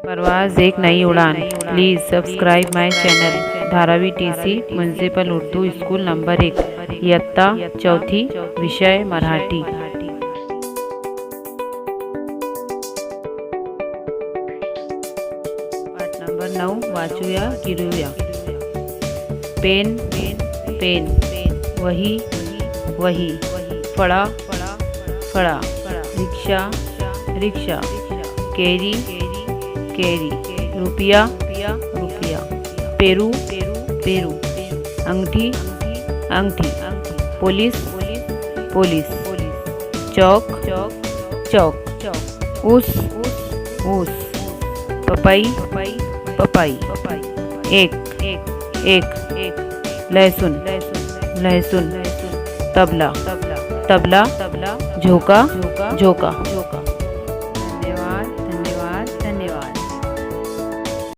परवाज़ एक नई उड़ान। Please subscribe my channel Dharavi TC municipal Urdu school number 1 इयत्ता चौथी विषय मराठी। पाठ नंबर 9 वाचूया गिरूया। पेन पेन वही वही फळा फळा रिक्षा रिक्षा केरी केरी रुपया रुपया पेरू पेरू अंगठी अंगठी पुलिस पुलिस चौक चौक ऊस ऊस पपई पपाई एक लहसुन लहसुन तबला तबला झोका झोका